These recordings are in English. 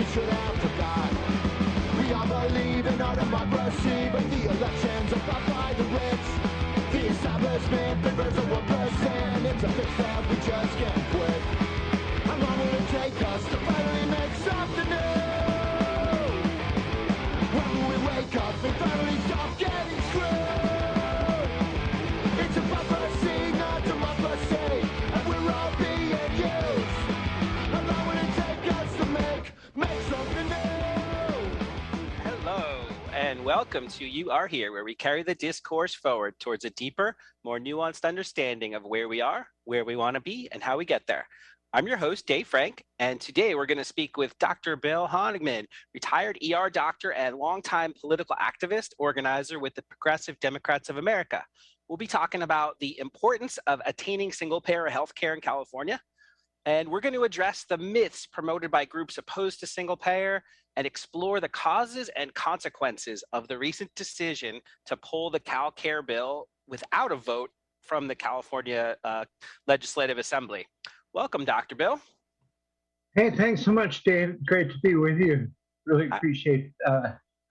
we should have forgot. We all believe in our democracy, but the elections are bought by the rich. The establishment favors a 1%. It's a fix that we just can't quit. How long will it take us to finally make something new? When will we wake up and finally stop getting screwed? It's a prophecy, not democracy, and we're all being used. How long will it take us to make something new? Hello, and welcome to You Are Here, where we carry the discourse forward towards a deeper, more nuanced understanding of where we are, where we want to be, and how we get there. I'm your host, Dave Frank, and today we're going to speak with Dr. Bill Honigman, retired ER doctor and longtime political activist, organizer with the Progressive Democrats of America. We'll be talking about the importance of attaining single-payer health care in California, and we're going to address the myths promoted by groups opposed to single-payer and explore the causes and consequences of the recent decision to pull the CalCare bill without a vote from the California Legislative Assembly. Welcome, Dr. Bill. Hey, thanks so much, Dave. Great to be with you. Really appreciate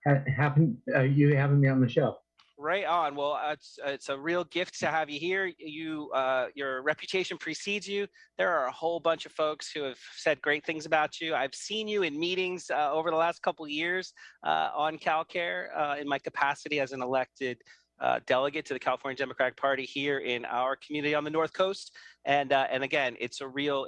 having me on the show. Right on. Well, it's a real gift to have you here. Your reputation precedes you. There are a whole bunch of folks who have said great things about you. I've seen you in meetings over the last couple of years on CalCare in my capacity as an elected delegate to the California Democratic Party here in our community on the North Coast. And again, it's a real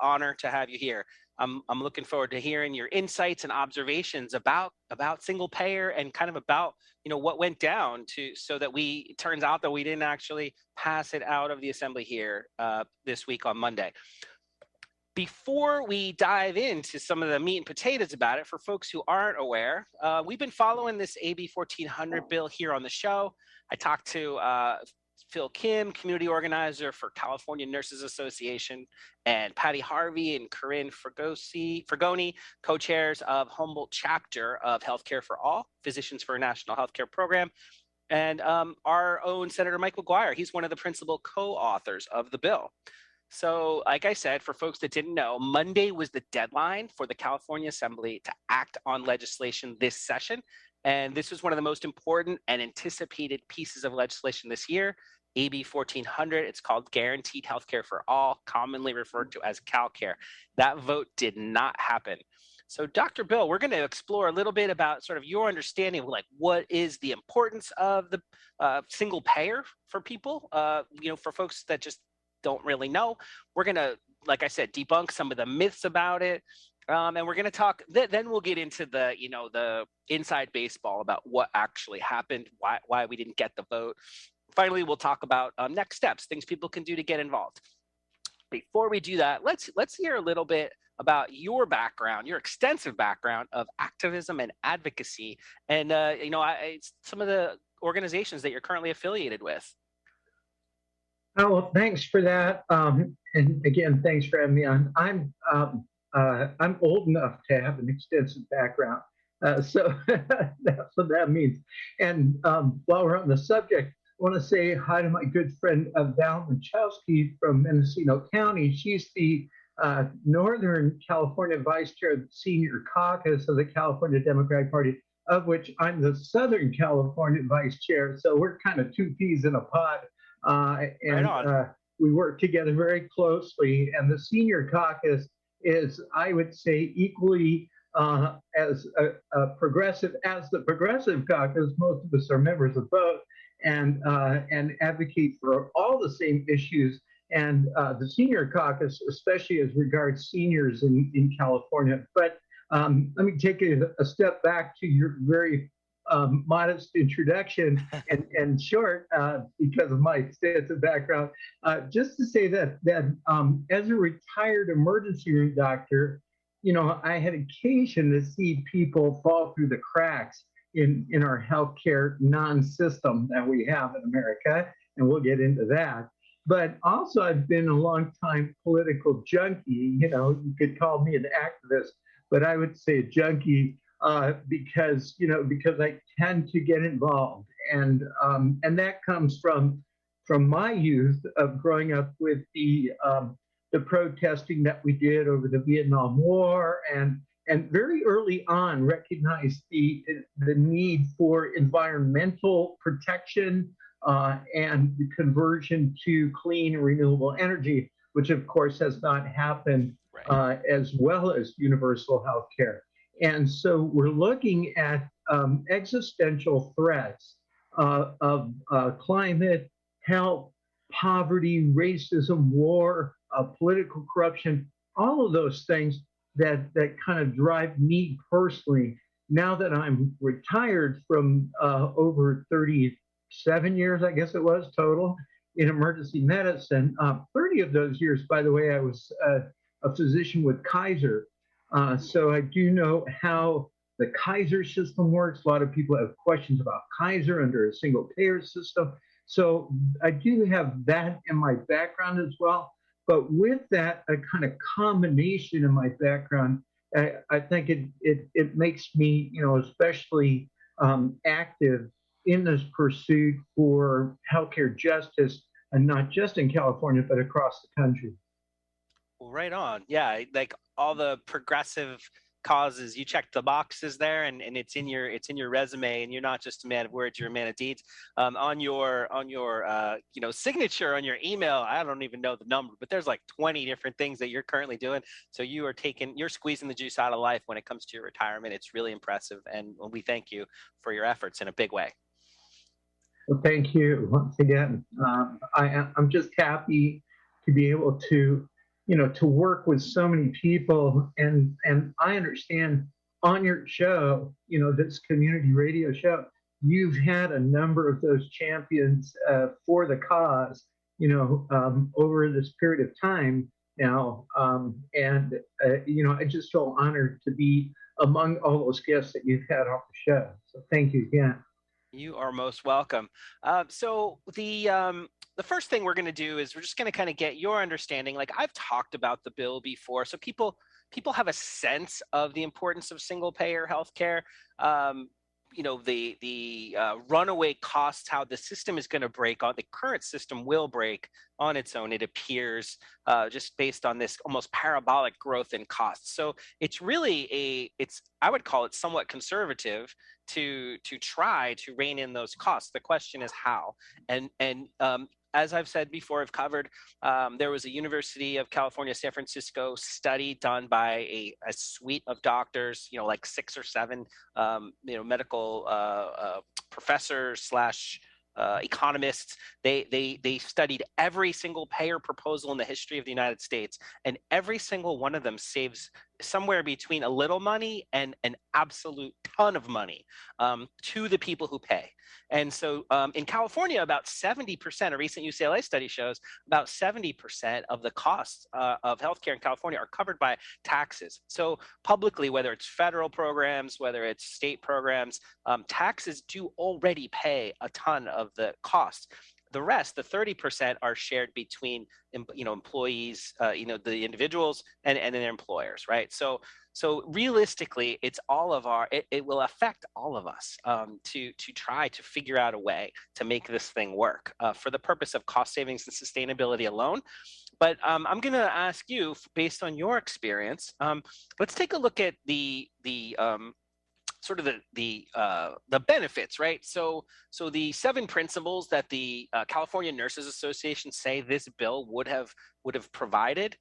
honor to have you here. I'm looking forward to hearing your insights and observations about single payer and kind of about what went down so that it turns out that we didn't actually pass it out of the assembly here this week on Monday. Before we dive into some of the meat and potatoes about it, for folks who aren't aware, we've been following this AB 1400 bill here on the show. I talked to Phil Kim, community organizer for California Nurses Association, and Patty Harvey and Corinne Fragoni, co-chairs of Humboldt chapter of Healthcare for All, Physicians for a National Healthcare Program, and our own Senator Mike McGuire. He's one of the principal co-authors of the bill. So, like I said, for folks that didn't know, Monday was the deadline for the California Assembly to act on legislation this session. And this was one of the most important and anticipated pieces of legislation this year, AB 1400. It's called Guaranteed Healthcare for All, commonly referred to as CalCare. That vote did not happen. So, Dr. Bill, we're going to explore a little bit about sort of your understanding of what is the importance of the single payer for people, for folks that just don't really know. We're going to, like I said, debunk some of the myths about it. And we're going to talk, then we'll get into the inside baseball about what actually happened, why we didn't get the vote. Finally, we'll talk about next steps, things people can do to get involved. Before we do that, let's hear a little bit about your background, your extensive background of activism and advocacy, and some of the organizations that you're currently affiliated with. Oh, well, thanks for that. And again, thanks for having me on. I'm old enough to have an extensive background, so that's what that means. And while we're on the subject, I want to say hi to my good friend Val Machowski from Mendocino County. She's the Northern California Vice Chair of the Senior Caucus of the California Democratic Party, of which I'm the Southern California Vice Chair. So we're kind of two peas in a pod. We work together very closely, and the Senior Caucus is, I would say, equally as progressive as the Progressive Caucus. Most of us are members of both, and advocate for all the same issues. And the Senior Caucus, especially as regards seniors in California. But let me take a step back to your very modest introduction and short because of my extensive background, just to say that as a retired emergency room doctor, I had occasion to see people fall through the cracks in our healthcare non-system that we have in America, and we'll get into that. But also, I've been a long-time political junkie. You could call me an activist, but I would say a junkie because I tend to get involved, and that comes from my youth of growing up with the protesting that we did over the Vietnam War, and and very early on recognized the need for environmental protection and the conversion to clean renewable energy, which of course has not happened as well as universal health care. And so we're looking at existential threats of climate, health, poverty, racism, war, political corruption, all of those things that kind of drive me personally. Now that I'm retired from over 37 years, I guess it was total in emergency medicine, 30 of those years, by the way, I was a physician with Kaiser. So I do know how the Kaiser system works. A lot of people have questions about Kaiser under a single payer system. So I do have that in my background as well. But with that, a kind of combination in my background, I think it makes me, especially active in this pursuit for healthcare justice, and not just in California, but across the country. Well, right on. Yeah, like all the progressive causes, you check the boxes there, and it's in your resume, and you're not just a man of words, you're a man of deeds. On your signature on your email, I don't even know the number, but there's like 20 different things that you're currently doing. So you're squeezing the juice out of life when it comes to your retirement. It's really impressive, and we thank you for your efforts in a big way. Well, thank you once again. I'm just happy to be able to to work with so many people. And I understand on your show, this community radio show, you've had a number of those champions for the cause, over this period of time now. I just feel honored to be among all those guests that you've had on the show. So thank you again. You are most welcome. So the first thing we're going to do is we're just going to kind of get your understanding. Like I've talked about the bill before, so people have a sense of the importance of single payer healthcare. The runaway costs, how the system is going to break on the current system will break on its own, it appears, just based on this almost parabolic growth in costs. So it's really I would call it somewhat conservative to try to rein in those costs. The question is how. And as I've said before, I've covered, there was a University of California, San Francisco study done by a suite of doctors, like 6 or 7, medical professors / economists. They studied every single payer proposal in the history of the United States, and every single one of them saves somewhere between a little money and an absolute ton of money to the people who pay. And so in California, about 70%, a recent UCLA study shows, about 70% of the costs of healthcare in California are covered by taxes. So publicly, whether it's federal programs, whether it's state programs, taxes do already pay a ton of the costs. The rest, the 30%, are shared between employees, the individuals and their employers, right? So realistically, it's it will affect all of us to try to figure out a way to make this thing work for the purpose of cost savings and sustainability alone. But I'm going to ask you, based on your experience, let's take a look at the sort of the benefits, right? So the 7 principles that the California Nurses Association say this bill would have provided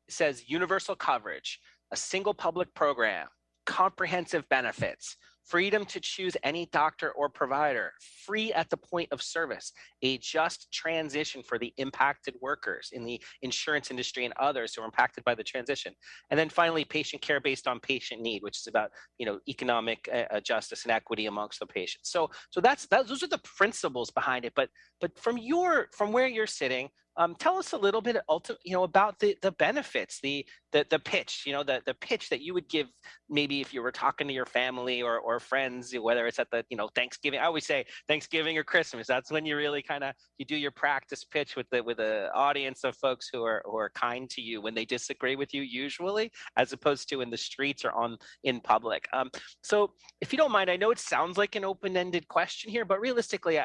says universal coverage, a single public program, comprehensive benefits, freedom to choose any doctor or provider, free at the point of service, a just transition for the impacted workers in the insurance industry and others who are impacted by the transition. And then finally, patient care based on patient need, which is about economic justice and equity amongst the patients. So those are the principles behind it. But from where you're sitting, tell us a little bit, about the benefits, the pitch, the pitch that you would give maybe if you were talking to your family or friends, whether it's at the Thanksgiving. I always say Thanksgiving or Christmas. That's when you really you do your practice pitch with the audience of folks who are kind to you when they disagree with you, usually, as opposed to in the streets or in public. So if you don't mind, I know it sounds like an open-ended question here, but realistically,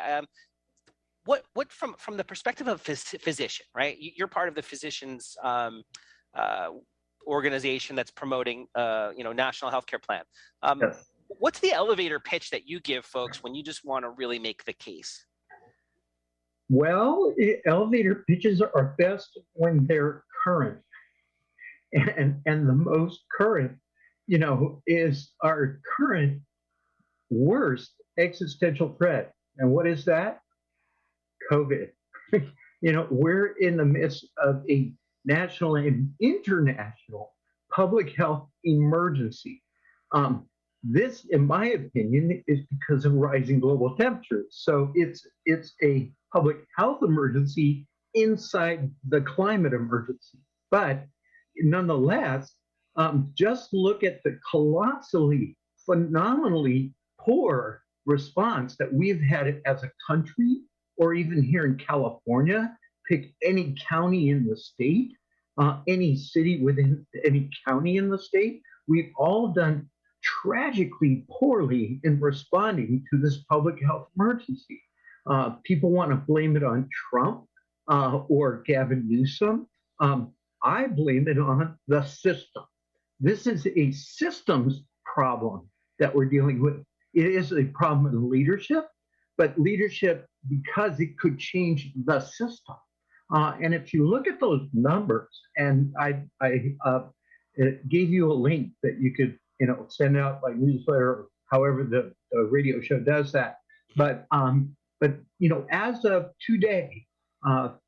what from the perspective of physician, right? You're part of the physicians organization that's promoting, national healthcare plan. Yes. What's the elevator pitch that you give folks when you just want to really make the case? Well, elevator pitches are best when they're current. And the most current, is our current worst existential threat. And what is that? COVID. We're in the midst of a national and international public health emergency. This, in my opinion, is because of rising global temperatures. So it's a public health emergency inside the climate emergency. But nonetheless, just look at the colossally, phenomenally poor response that we've had as a country, or even here in California. Pick any county in the state, any city within any county in the state. We've all done tragically poorly in responding to this public health emergency. People want to blame it on Trump or Gavin Newsom. I blame it on the system. This is a systems problem that we're dealing with. It is a problem of leadership, but leadership because it could change the system. And if you look at those numbers, and I gave you a link that you could send out by newsletter, or however the radio show does that. But as of today,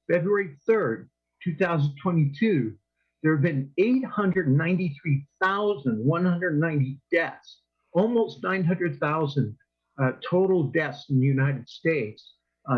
February 3rd, 2022, there have been 893,190 deaths, almost 900,000 total deaths in the United States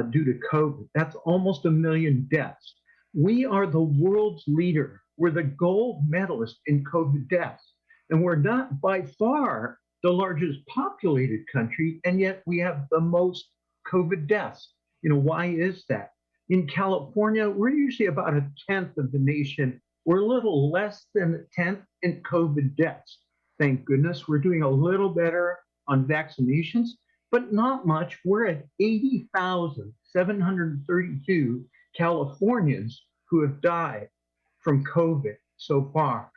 due to COVID. That's almost 1 million deaths. We are the world's leader. We're the gold medalist in COVID deaths. And we're not by far the largest populated country, and yet we have the most COVID deaths. Why is that? In California, we're usually about 1/10 of the nation. We're a little less than 1/10 in COVID deaths. Thank goodness we're doing a little better on vaccinations, but not much. We're at 80,732 Californians who have died from COVID so far.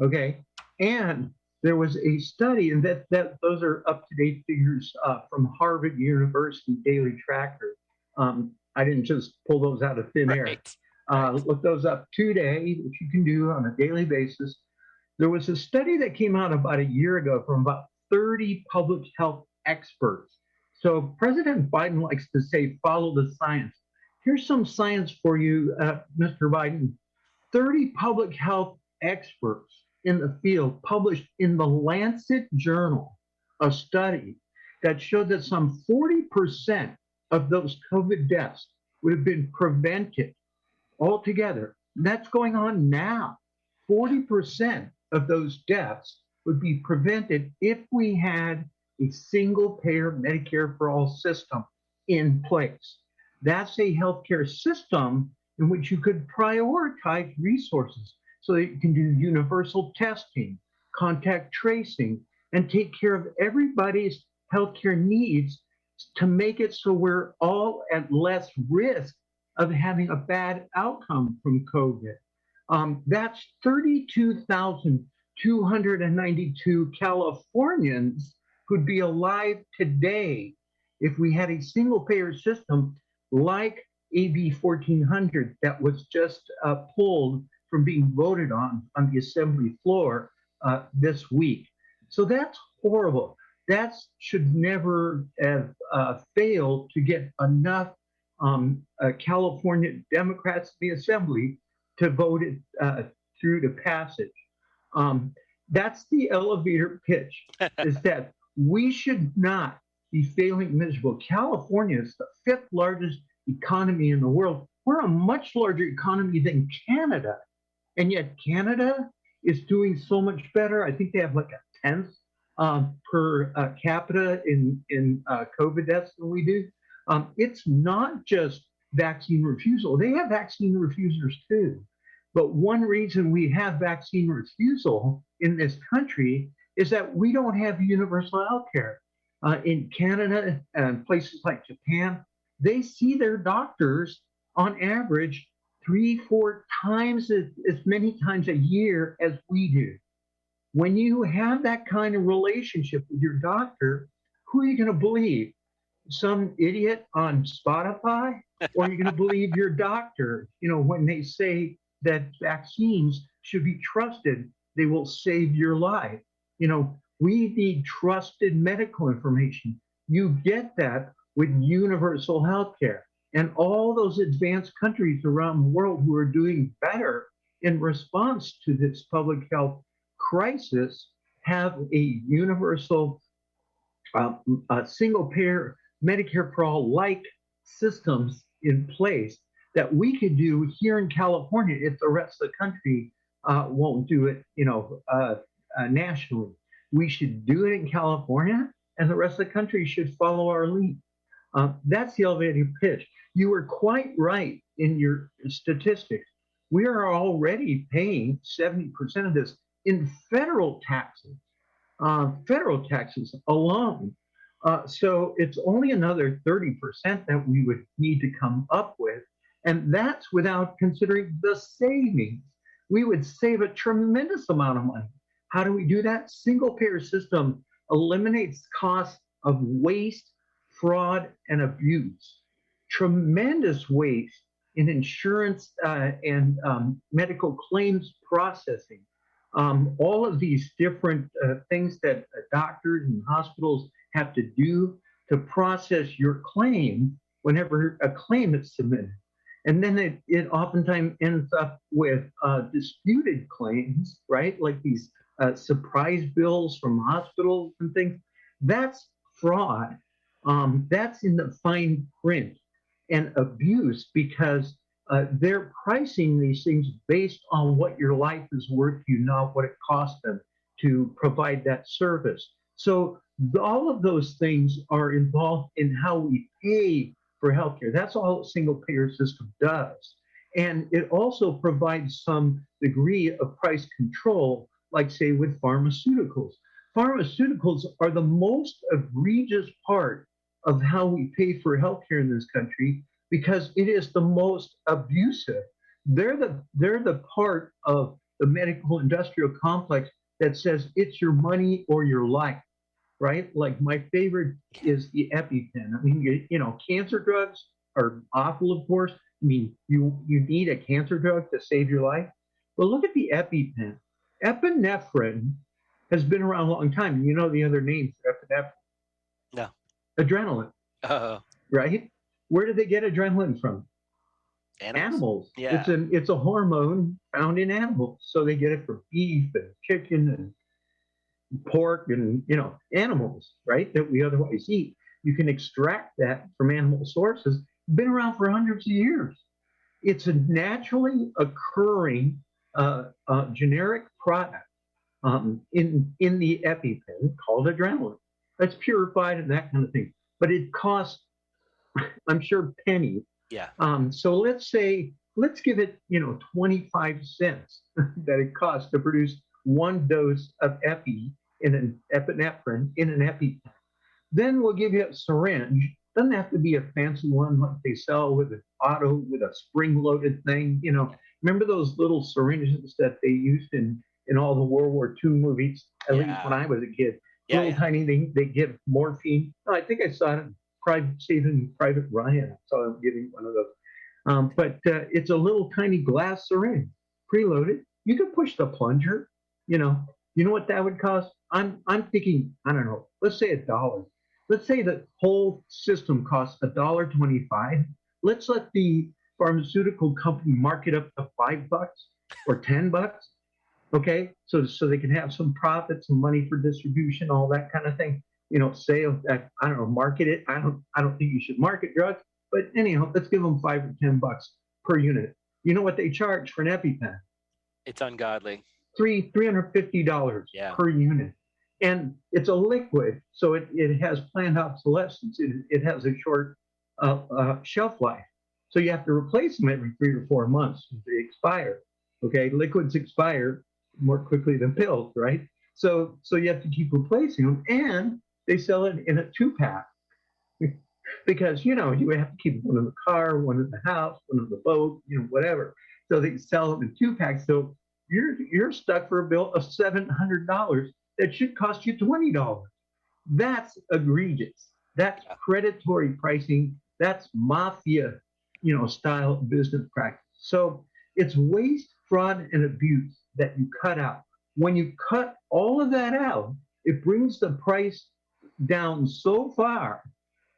Okay. And there was a study, and that those are up-to-date figures from Harvard University Daily Tracker. I didn't just pull those out of thin air. Look those up today, which you can do on a daily basis. There was a study that came out about a year ago from about 30 public health experts. So President Biden likes to say, follow the science. Here's some science for you, Mr. Biden. 30 public health experts in the field published in the Lancet Journal a study that showed that some 40% of those COVID deaths would have been prevented altogether. And that's going on now. 40% of those deaths would be prevented if we had a single-payer Medicare for all system in place. That's a healthcare system in which you could prioritize resources so that you can do universal testing, contact tracing, and take care of everybody's healthcare needs to make it so we're all at less risk of having a bad outcome from COVID. That's 32,292 Californians who'd be alive today if we had a single payer system like AB 1400 that was just pulled from being voted on the assembly floor this week. So that's horrible. That should never have failed to get enough California Democrats in the assembly to vote it through to passage. That's the elevator pitch, is that we should not be failing miserable. California is the 5th largest economy in the world. We're a much larger economy than Canada. And yet Canada is doing so much better. I think they have like 1/10 per capita in COVID deaths than we do. It's not just vaccine refusal. They have vaccine refusers too. But one reason we have vaccine refusal in this country is that we don't have universal health care. In Canada and places like Japan, they see their doctors on average 3, 4 times as many times a year as we do. When you have that kind of relationship with your doctor, who are you going to believe? Some idiot on Spotify? Or are you going to believe your doctor, when they say that vaccines should be trusted, they will save your life? We need trusted medical information. You get that with universal health care. And all those advanced countries around the world who are doing better in response to this public health crisis have a universal single payer Medicare for all like systems in place that we could do here in California if the rest of the country won't do it, nationally. We should do it in California, and the rest of the country should follow our lead. That's the elevator pitch. You were quite right in your statistics. We are already paying 70% of this in federal taxes alone. So it's only another 30% that we would need to come up with. And that's without considering the savings. We would save a tremendous amount of money. How do we do that? Single payer system eliminates costs of waste, fraud, and abuse. Tremendous waste in insurance and medical claims processing. All of these different things that doctors and hospitals have to do to process your claim whenever a claim is submitted. And then it oftentimes ends up with disputed claims, right? Like these surprise bills from hospitals and things. That's fraud. That's in the fine print and abuse because they're pricing these things based on what your life is worth you, not what it costs them to provide that service. So all of those things are involved in how we pay for healthcare. That's all a single payer system does. And it also provides some degree of price control, like say with pharmaceuticals. Pharmaceuticals are the most egregious part of how we pay for healthcare in this country because it is the most abusive. They're the part of the medical industrial complex that says it's your money or your life, right? Like my favorite is the EpiPen. I mean, cancer drugs are awful, of course. I mean, you need a cancer drug to save your life. But look at the EpiPen. Epinephrine has been around a long time. You know the other name for epinephrine? No. Adrenaline. Right? Where did they get adrenaline from? Animals. Yeah. It's a hormone found in animals. So they get it from beef and chicken and pork and animals, right? That we otherwise eat. You can extract that from animal sources. Been around for hundreds of years. It's a naturally occurring generic product in the EpiPen called adrenaline. That's purified and that kind of thing. But it costs, I'm sure, pennies. Yeah. So let's give it 25 cents that it costs to produce one dose of epi in an epinephrine in an EpiPen. Then we'll give you a syringe. Doesn't have to be a fancy one like they sell with an auto with a spring-loaded thing. Remember those little syringes that they used in all the World War II movies? At least when I was a kid. Little tiny thing. They give morphine. Oh, I think I saw it in Saving Private Ryan. I saw them giving one of those. But it's a little tiny glass syringe, preloaded. You can push the plunger. You know what that would cost? I'm thinking, I don't know. Let's say $1. Let's say the whole system costs $1.25. Let's let the pharmaceutical company mark it up to $5 or $10. Okay, so they can have some profit, some money for distribution, all that kind of thing. Say I don't know, market it. I don't think you should market drugs, but anyhow, let's give them $5 or $10 per unit. You know what they charge for an EpiPen? It's ungodly. $350 per unit. And it's a liquid, so it has planned obsolescence. It has a short shelf life. So you have to replace them every 3 or 4 months. They expire. Okay, liquids expire more quickly than pills, right? So you have to keep replacing them, and they sell it in a 2-pack. because you have to keep one in the car, one in the house, one in the boat, whatever. So they sell them in 2 packs. So you're stuck for a bill of $700 that should cost you $20. That's egregious. That's predatory pricing. That's mafia, style business practice. So it's waste, fraud, and abuse that you cut out. When you cut all of that out, it brings the price down so far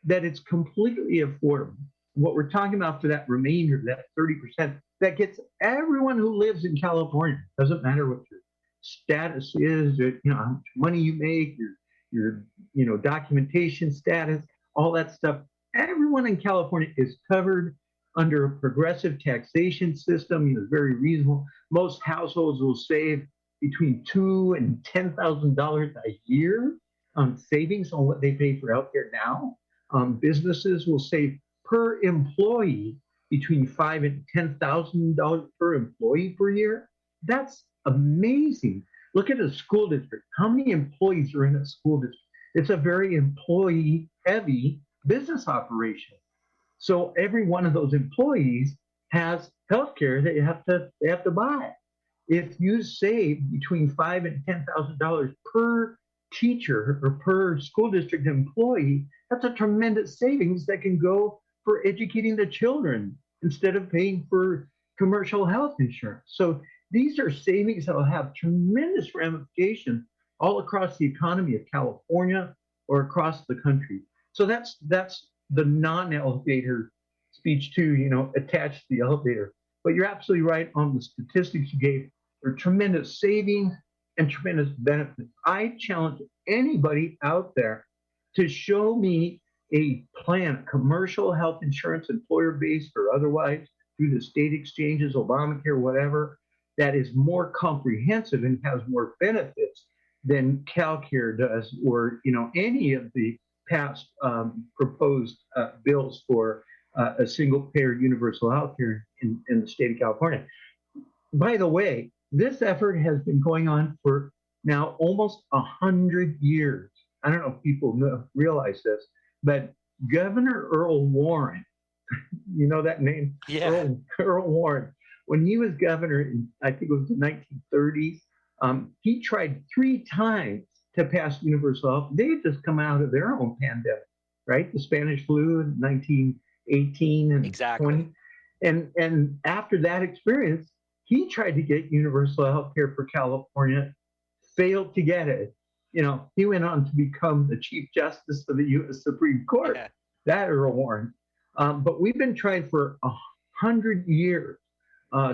that it's completely affordable. What we're talking about for that remainder, that 30%, that gets everyone who lives in California. Doesn't matter what your status is, or, how much money you make, your documentation status, all that stuff. Everyone in California is covered under a progressive taxation system. It's very reasonable. Most households will save between $2,000 and $10,000 a year on savings on what they pay for healthcare now. Businesses will save per employee between $5,000 and $10,000 per employee per year. That's amazing. Look at a school district. How many employees are in a school district? It's a very employee-heavy business operation. So every one of those employees has healthcare that they have to buy. If you save between $5,000 and $10,000 per teacher or per school district employee, that's a tremendous savings that can go for educating the children instead of paying for commercial health insurance. So these are savings that will have tremendous ramifications all across the economy of California or across the country. So that's the non-elevator speech too, attached to the elevator. But you're absolutely right on the statistics you gave. There are tremendous savings and tremendous benefits. I challenge anybody out there to show me a plan, commercial health insurance, employer-based or otherwise, through the state exchanges, Obamacare, whatever, that is more comprehensive and has more benefits than CalCare does, or any of the past proposed bills for a single-payer universal health care in the state of California. By the way, this effort has been going on for now almost 100 years. I don't know if people realize this, but Governor Earl Warren, you know that name? Yeah. Earl Warren, when he was governor in, I think it was the 1930s, he tried 3 times to pass universal health. They had just come out of their own pandemic, right? The Spanish flu in 1918 and Exactly. 20. And after that experience, he tried to get universal health care for California, failed to get it. He went on to become the Chief Justice of the U.S. Supreme Court, that Earl Warren. But we've been trying for 100 years.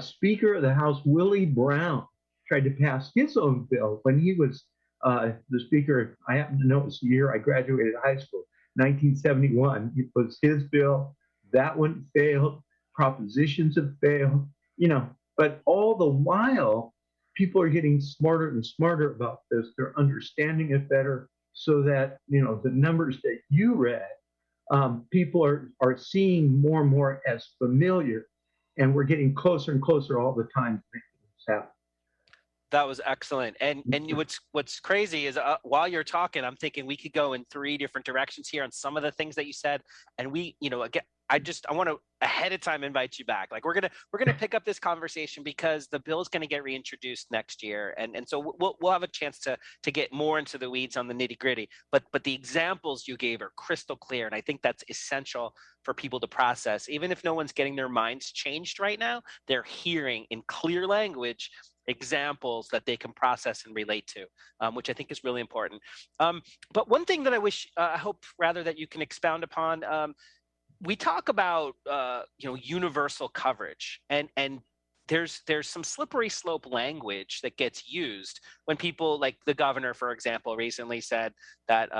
Speaker of the House, Willie Brown, tried to pass his own bill when he was the speaker. I happen to know it was the year I graduated high school, 1971. It was his bill. That one failed. Propositions have failed. But all the while, people are getting smarter and smarter about this. They're understanding it better, so that the numbers that you read, people are seeing more and more as familiar, and we're getting closer and closer all the time to making this happen. That was excellent. And what's crazy is while you're talking, I'm thinking we could go in 3 different directions here on some of the things that you said. And again, I want to ahead of time invite you back. Like we're gonna pick up this conversation because the bill is going to get reintroduced next year, and so we'll have a chance to get more into the weeds on the nitty gritty. But the examples you gave are crystal clear, and I think that's essential for people to process. Even if no one's getting their minds changed right now, they're hearing in clear language examples that they can process and relate to, which I think is really important. But one thing that I hope rather that you can expound upon. We talk about universal coverage, and there's some slippery slope language that gets used when people, like the governor, for example, recently said that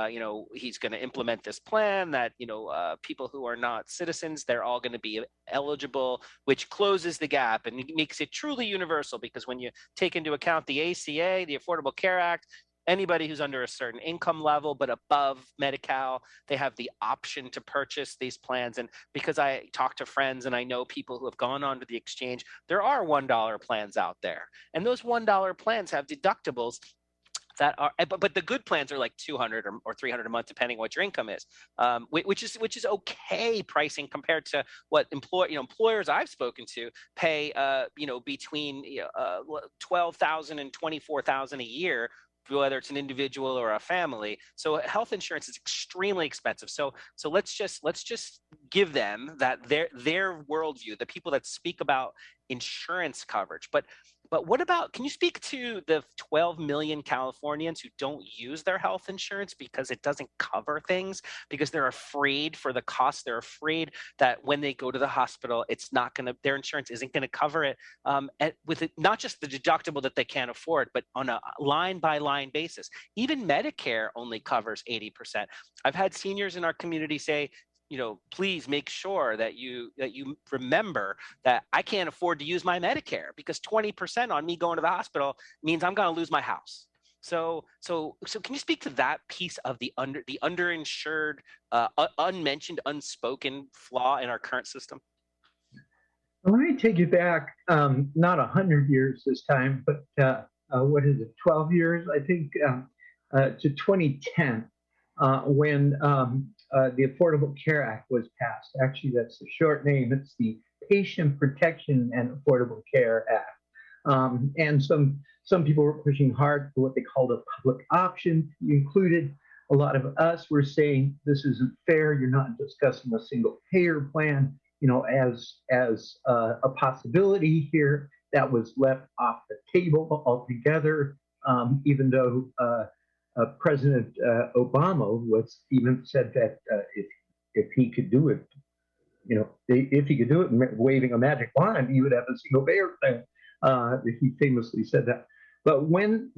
he's going to implement this plan that people who are not citizens, they're all going to be eligible, which closes the gap and makes it truly universal, because when you take into account the ACA, the Affordable Care Act, anybody who's under a certain income level but above Medi-Cal, they have the option to purchase these plans. And because I talk to friends and I know people who have gone onto the exchange, there are $1 plans out there. And those $1 plans have deductibles that are, but the good plans are like 200 or 300 a month, depending what your income is, which is okay pricing compared to what employers I've spoken to pay, between 12,000 and 24,000 a year, whether it's an individual or a family. So health insurance is extremely expensive. So let's just give them that their worldview, the people that speak about insurance coverage. But what about, can you speak to the 12 million Californians who don't use their health insurance because it doesn't cover things, because they're afraid for the cost? They're afraid that when they go to the hospital, their insurance isn't going to cover it, with it, not just the deductible that they can't afford, but on a line by line basis. Even Medicare only covers 80%. I've had seniors in our community say, please make sure that you remember that I can't afford to use my Medicare, because 20% on me going to the hospital means I'm going to lose my house. So can you speak to that piece of the underinsured, unmentioned, unspoken flaw in our current system? Let me take you back, not 100 years this time, but what is it, 12 years, I think, to 2010, when the Affordable Care Act was passed. Actually, that's the short name. It's the Patient Protection and Affordable Care Act. And some people were pushing hard for what they called a public option. Included a lot of us were saying this isn't fair. You're not discussing a single payer plan, as a possibility here. That was left off the table altogether, even though President Obama was even said that if he could do it, if he could do it waving a magic wand, he would have a single payer plan. He famously said that. But when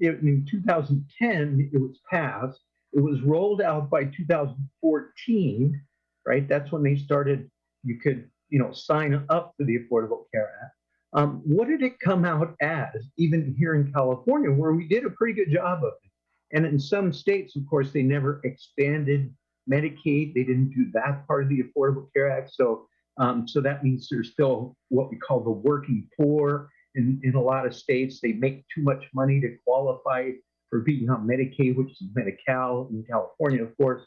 in 2010 it was passed, it was rolled out by 2014, right? That's when they started. You could sign up for the Affordable Care Act. What did it come out as, even here in California, where we did a pretty good job of it? And in some states, of course, they never expanded Medicaid. They didn't do that part of the Affordable Care Act. So that means there's still what we call the working poor in a lot of states. They make too much money to qualify for being on Medicaid, which is Medi-Cal in California, of course.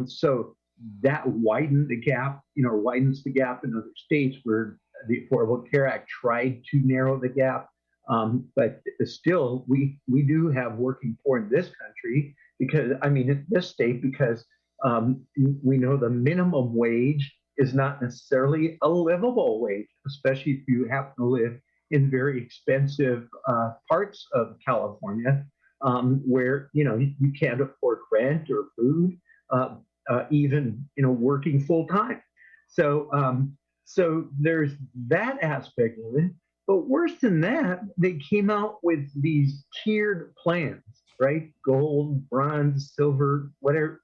So that widens the gap in other states where the Affordable Care Act tried to narrow the gap. But still, we do have working poor in this country in this state, because we know the minimum wage is not necessarily a livable wage, especially if you happen to live in very expensive parts of California, where you can't afford rent or food, even working full time. So there's that aspect of it. But worse than that, they came out with these tiered plans, right? Gold, bronze, silver, whatever.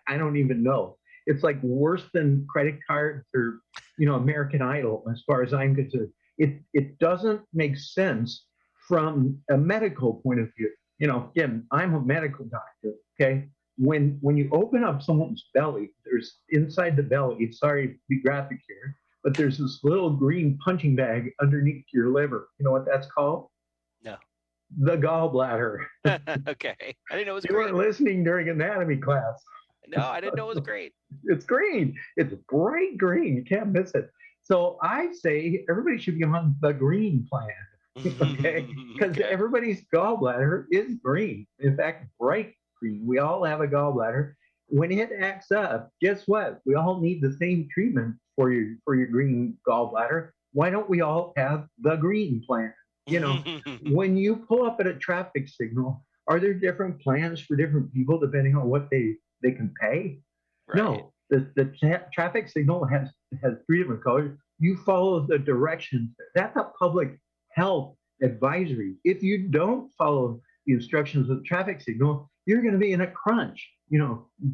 I don't even know. It's like worse than credit cards or American Idol, as far as I'm concerned. It doesn't make sense from a medical point of view. Again, I'm a medical doctor. Okay, when you open up someone's belly, there's inside the belly. Sorry to be graphic here, but there's this little green punching bag underneath your liver. You know what that's called? No. The gallbladder. Okay. I didn't know it was you green. You weren't listening during anatomy class. No, I didn't know it was green. It's green. It's bright green. You can't miss it. So I say everybody should be on the green plan, okay? Because everybody's gallbladder is green. In fact, bright green. We all have a gallbladder. When it acts up, guess what? We all need the same treatment for your green gallbladder. Why don't we all have the green plan? When you pull up at a traffic signal, are there different plans for different people depending on what they can pay? Right. No, the traffic signal has 3 different colors. You follow the directions. That's a public health advisory. If you don't follow the instructions of the traffic signal, you're going to be in a crunch.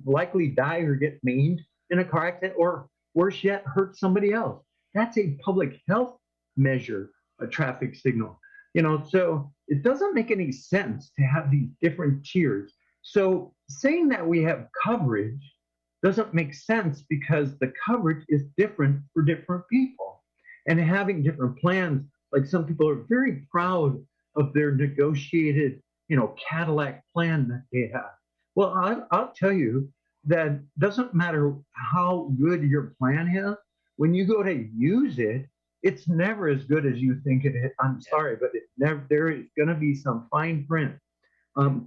Likely die or get maimed in a car accident, or worse yet, hurt somebody else. That's a public health measure, a traffic signal. So it doesn't make any sense to have these different tiers. So saying that we have coverage doesn't make sense, because the coverage is different for different people. And having different plans, like some people are very proud of their negotiated Cadillac plan that they have. Well, I'll tell you that doesn't matter how good your plan is. When you go to use it, it's never as good as you think it is. I'm sorry, but it never. There is going to be some fine print.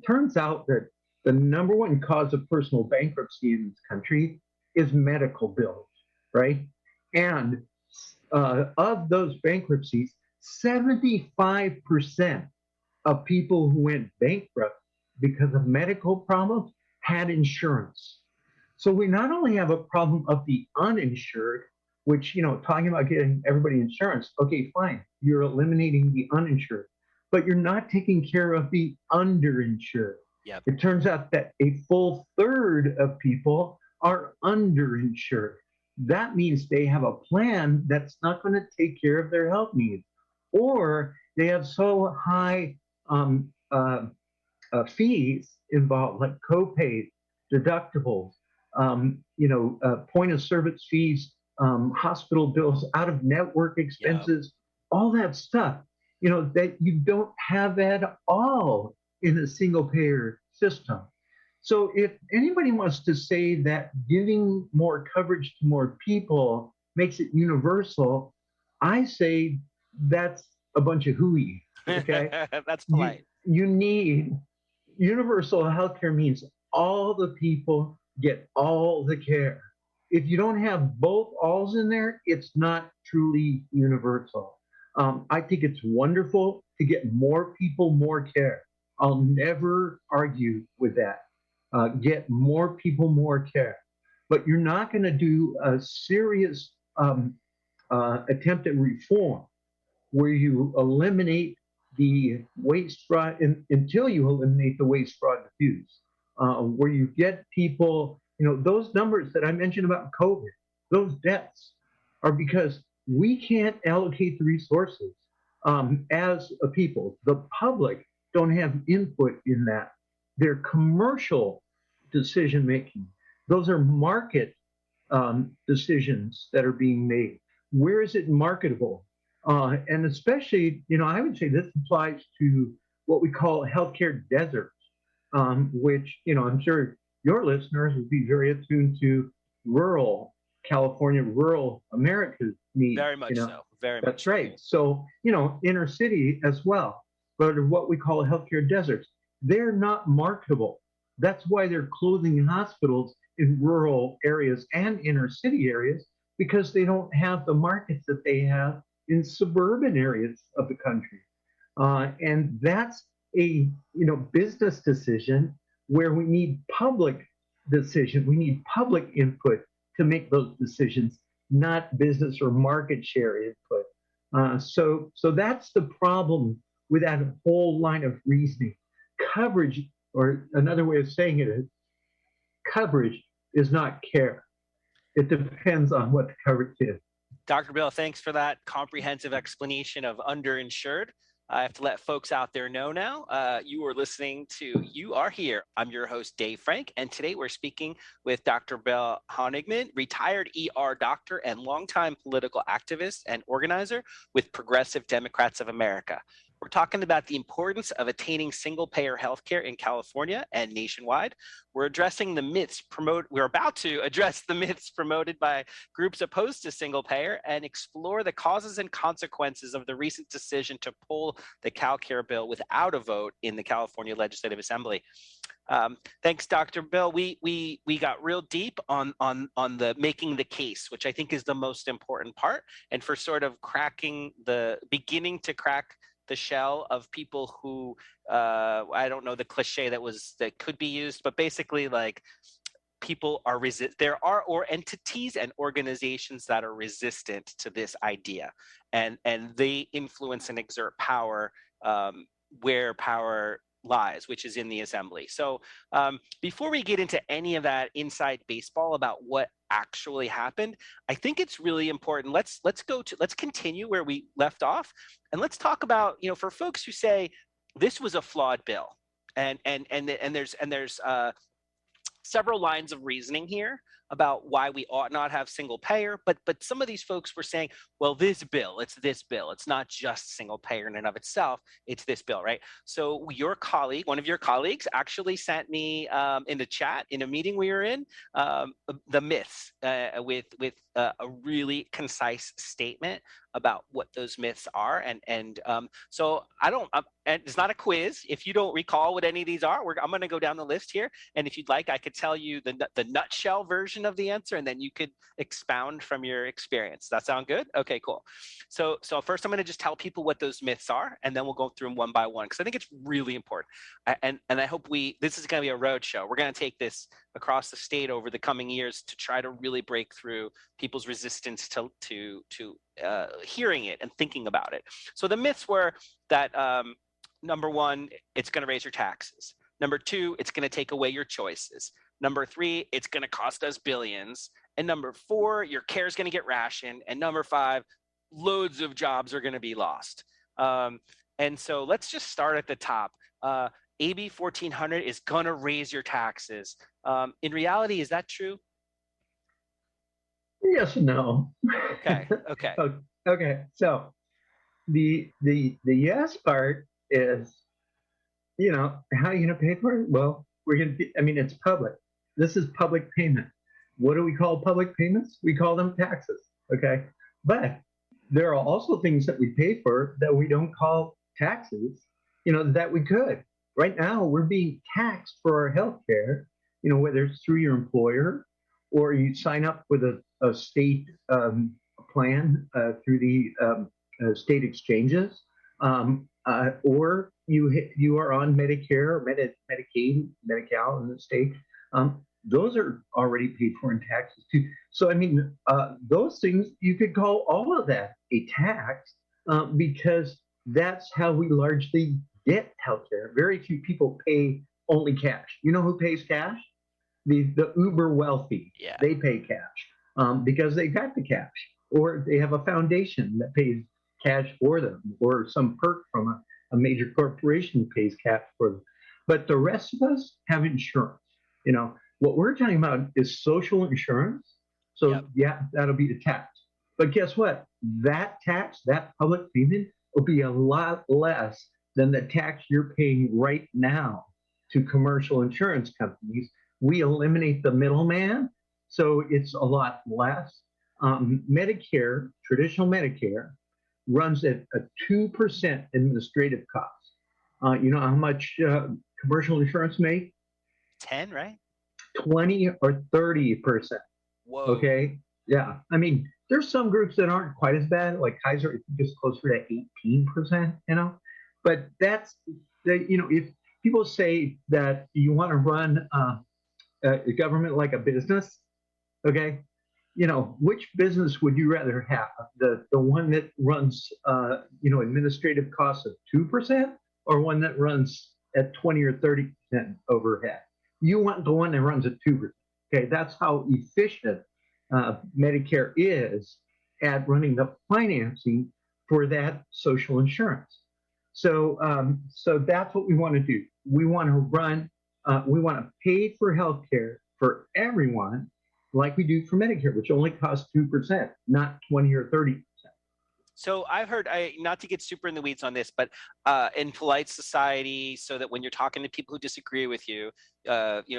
Turns out that the number one cause of personal bankruptcy in this country is medical bills, right? And of those bankruptcies, 75% of people who went bankrupt because of medical problems had insurance. So we not only have a problem of the uninsured, which, talking about getting everybody insurance, okay, fine, you're eliminating the uninsured, but you're not taking care of the underinsured. Yep. It turns out that a full third of people are underinsured. That means they have a plan that's not going to take care of their health needs, or they have so high fees involved, like copays, deductibles, point of service fees, hospital bills, out of network expenses, all that stuff, that you don't have at all in a single payer system. So if anybody wants to say that giving more coverage to more people makes it universal, I say that's a bunch of hooey. Okay. That's polite. You need universal healthcare means all the people get all the care. If you don't have both alls in there, it's not truly universal. I think it's wonderful to get more people more care. I'll never argue with that. Get more people more care. But you're not going to do a serious attempt at reform where you eliminate the waste, fraud, until you eliminate the waste, fraud, abuse, where you get people, those numbers that I mentioned about COVID, those deaths are because we can't allocate the resources as a people. The public don't have input in that. They're commercial decision making. Those are market decisions that are being made. Where is it marketable? And especially, I would say this applies to what we call healthcare deserts, which, I'm sure your listeners would be very attuned to rural California, rural America's needs. Very much so. Very much. That's right. So, inner city as well, but what we call healthcare deserts, they're not marketable. That's why they're closing hospitals in rural areas and inner city areas, because they don't have the markets that they have in suburban areas of the country. And that's a business decision where we need public decision. We need public input to make those decisions, not business or market share input. So that's the problem with that whole line of reasoning. Coverage, or another way of saying it is, coverage is not care. It depends on what the coverage is. Dr. Bill, thanks for that comprehensive explanation of underinsured. I have to let folks out there know now. You are listening to You Are Here. I'm your host, Dave Frank, and today we're speaking with Dr. Bill Honigman, retired ER doctor and longtime political activist and organizer with Progressive Democrats of America. We're talking about the importance of attaining single-payer healthcare in California and nationwide. We're addressing the myths We're about to address the myths promoted by groups opposed to single-payer and explore the causes and consequences of the recent decision to pull the CalCare bill without a vote in the California Legislative Assembly. Thanks, Dr. Bill. We got real deep on the making the case, which I think is the most important part, and for sort of beginning to crack the shell of people who I don't know the cliche that could be used, but basically like people are there are entities and organizations that are resistant to this idea, and they influence and exert power where power lies, which is in the assembly. So before we get into any of that inside baseball about what actually happened, I think it's really important. Let's continue where we left off, and let's talk about, for folks who say this was a flawed bill, and there's several lines of reasoning here. about why we ought not have single payer, but some of these folks were saying, well, this bill, it's this bill. It's not just single payer in and of itself. It's this bill, right? So your colleague, one of your colleagues, actually sent me in the chat in a meeting we were in the myths with a really concise statement about what those myths are, and so and it's not a quiz. If you don't recall what any of these are, I'm going to go down the list here, and if you'd like, I could tell you the nutshell version of the answer, and then you could expound from your experience. That sound good? Okay, cool. So first, I'm going to just tell people what those myths are, and then we'll go through them one by one, because I think it's really important. And I hope this is going to be a road show. We're going to take this across the state over the coming years to try to really break through people's resistance to hearing it and thinking about it. So the myths were that number one, it's going to raise your taxes. Number two, it's going to take away your choices. Number three, it's going to cost us billions. And number four, your care is going to get rationed. And number five, loads of jobs are going to be lost. And so let's just start at the top. AB 1400 is going to raise your taxes. In reality, is that true? Yes and no. Okay. Okay. So the yes part is, how are you going to pay for it? Well, it's public. This is public payment. What do we call public payments? We call them taxes. Okay. But there are also things that we pay for that we don't call taxes, that we could. Right now, we're being taxed for our health care, whether it's through your employer or you sign up with a state plan through the state exchanges, or you are on Medicare or Medicaid, Medi-Cal in the state. Those are already paid for in taxes too. So those things, you could call all of that a tax because that's how we largely get healthcare. Very few people pay only cash. You know who pays cash? The uber wealthy. Yeah. They pay cash because they got the cash, or they have a foundation that pays cash for them, or some perk from a major corporation pays cash for them. But the rest of us have insurance. What we're talking about is social insurance. So Yep. Yeah, that'll be the tax. But guess what? That tax, that public payment, will be a lot less than the tax you're paying right now to commercial insurance companies. We eliminate the middleman, so it's a lot less. Medicare, traditional Medicare, runs at a 2% administrative cost. You know how much commercial insurance make? 10, right? 20 or 30%. Whoa. Okay. Yeah. There's some groups that aren't quite as bad, like Kaiser, I think is closer to 18%, But that's, if people say that you want to run a government like a business, okay, which business would you rather have? The one that runs, administrative costs of 2%, or one that runs at 20 or 30% overhead? You want the one that runs at 2%. Okay, that's how efficient Medicare is at running the financing for that social insurance. So that's what we want to do. We want to pay for healthcare for everyone, like we do for Medicare, which only costs 2%, not 20 or 30%. So I've heard, not to get super in the weeds on this, but in polite society, so that when you're talking to people who disagree with you,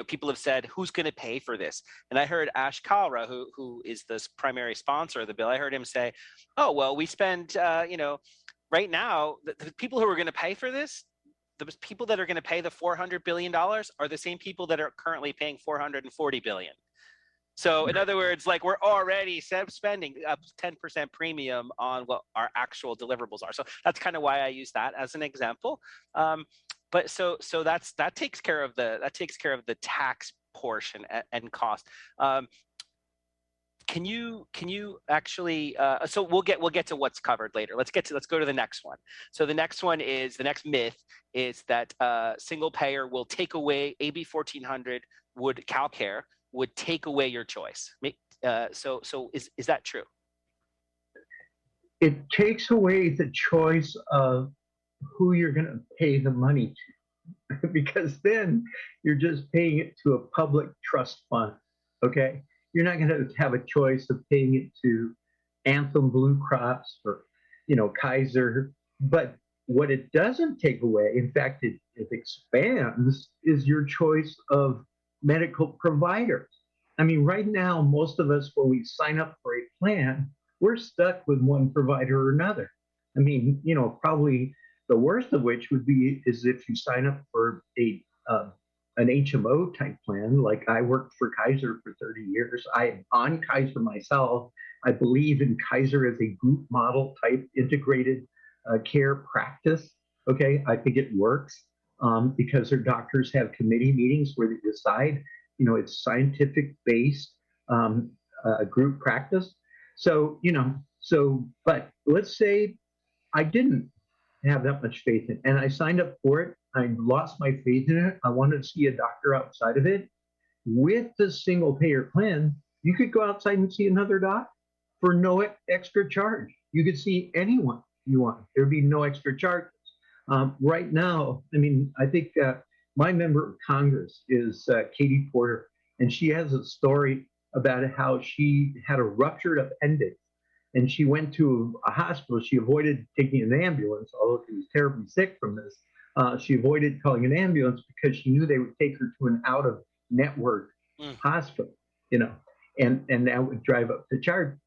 people have said, who's going to pay for this? And I heard Ash Kalra, who is the primary sponsor of the bill, I heard him say, oh, well, we spend, right now, the people who are going to pay for this, the people that are going to pay the $400 billion are the same people that are currently paying $440 billion. So in other words, we're already spending a 10% premium on what our actual deliverables are. So that's kind of why I use that as an example. But so that takes care of the tax portion and cost. Can you actually? So we'll get to what's covered later. Let's go to the next one. So the next myth is that single payer will take away AB 1400 CalCare would take away your choice. So is that true? It takes away the choice of who you're going to pay the money to, because then you're just paying it to a public trust fund. Okay. You're not going to have a choice of paying it to Anthem Blue Cross or, Kaiser. But what it doesn't take away, in fact, it expands, is your choice of medical providers. I mean, right now, most of us, when we sign up for a plan, we're stuck with one provider or another. I mean, probably the worst of which would be is if you sign up for an HMO type plan. Like I worked for Kaiser for 30 years. I'm on Kaiser myself. I believe in Kaiser as a group model type integrated care practice. Okay, I think it works because their doctors have committee meetings where they decide. It's scientific based group practice. So but let's say I didn't have that much faith in, and I signed up for it. I lost my faith in it. I wanted to see a doctor outside of it. With the single payer plan, you could go outside and see another doc for no extra charge. You could see anyone you want. There'd be no extra charges. Right now, I mean, I think my member of Congress is Katie Porter, and she has a story about how she had a ruptured appendix and she went to a hospital. She avoided taking an ambulance, although she was terribly sick from this. She avoided calling an ambulance because she knew they would take her to an out-of-network hospital, and that would drive up the charge.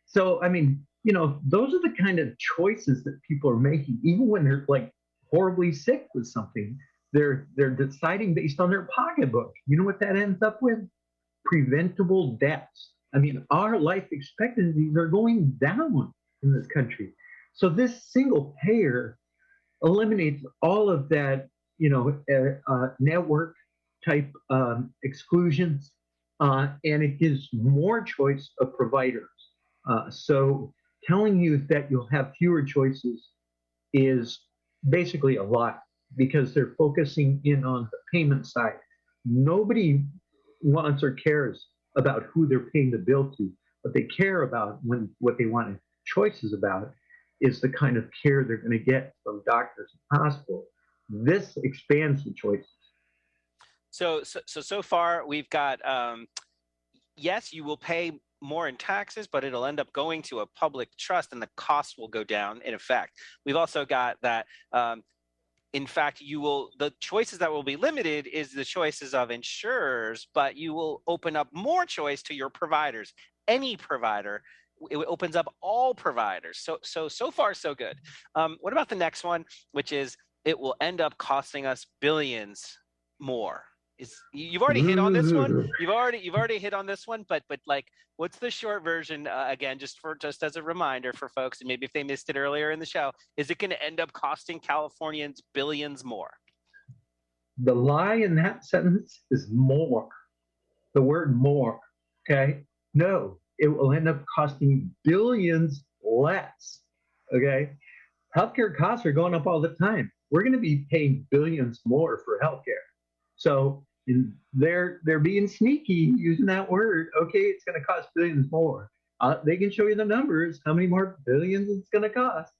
So, I mean, those are the kind of choices that people are making, even when they're like horribly sick with something. They're deciding based on their pocketbook. You know what that ends up with? Preventable deaths. I mean, our life expectancies are going down in this country. So this single payer eliminates all of that, network type exclusions, and it gives more choice of providers. So telling you that you'll have fewer choices is basically a lie because they're focusing in on the payment side. Nobody wants or cares about who they're paying the bill to. What they care about, what they want choices about, is the kind of care they're going to get from doctors and hospitals. This expands the choices. So far we've got yes, you will pay more in taxes, but it'll end up going to a public trust, and the cost will go down. In effect, we've also got that. In fact, the choices that will be limited is the choices of insurers, but you will open up more choice to your providers. Any provider, it opens up all providers. So far, so good. What about the next one, which is it will end up costing us billions more? You've already hit on this one. You've already hit on this one, but like, what's the short version again? Just as a reminder for folks, and maybe if they missed it earlier in the show, is it going to end up costing Californians billions more? The lie in that sentence is more. The word more. Okay. No, it will end up costing billions less. Okay. Healthcare costs are going up all the time. We're going to be paying billions more for healthcare. So they're being sneaky using that word. Okay, it's going to cost billions more. They can show you the numbers, how many more billions it's going to cost.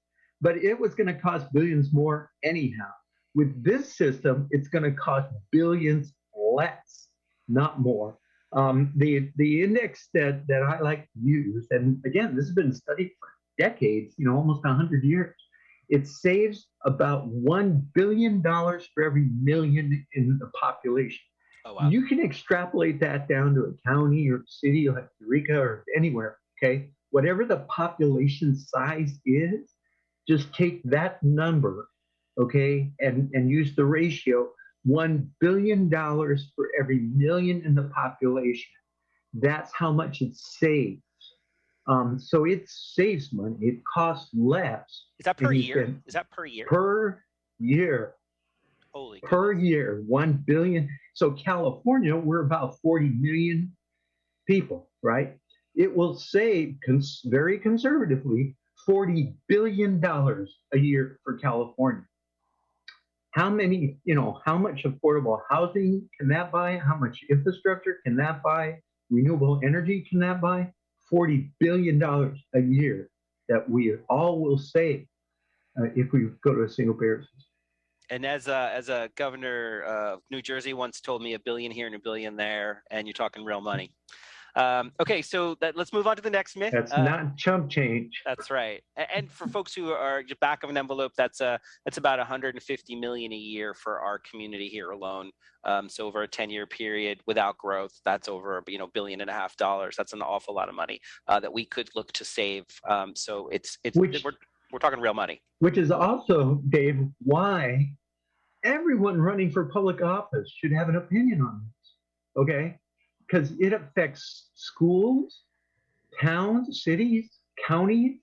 But it was going to cost billions more anyhow. With this system, it's going to cost billions less, not more. The index that I like to use, and again, this has been studied for decades, almost 100 years. It saves about $1 billion for every million in the population. Oh, wow. You can extrapolate that down to a county or a city like Eureka or anywhere, okay? Whatever the population size is, just take that number, okay, and use the ratio, $1 billion for every million in the population. That's how much it saves. So it saves money. It costs less. Is that per year? Is that per year? Per year. Holy goodness. Per year, 1 billion. So California, we're about 40 million people, right? It will save, very conservatively, $40 billion a year for California. How much affordable housing can that buy? How much infrastructure can that buy? Renewable energy can that buy? $40 billion a year that we all will save if we go to a single payer system. And as a governor of New Jersey once told me, $1 billion here and $1 billion there, and you're talking real money. Okay, so let's move on to the next myth. That's not chump change. That's right. And for folks who are just back of an envelope, that's about 150 million a year for our community here alone. So over a 10-year period without growth, that's over $1.5 billion. That's an awful lot of money that we could look to save. So we're talking real money. Which is also, Dave, why everyone running for public office should have an opinion on this. Okay, because it affects schools, towns, cities, counties.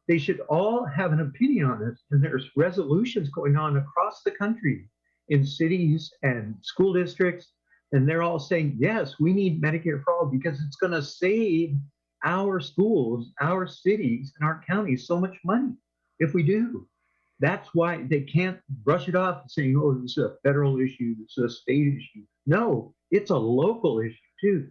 They should all have an opinion on this. And there's resolutions going on across the country in cities and school districts. And they're all saying, yes, we need Medicare for all because it's going to save our schools, our cities, and our counties so much money if we do. That's why they can't brush it off saying, oh, this is a federal issue, this is a state issue. No, it's a local issue too.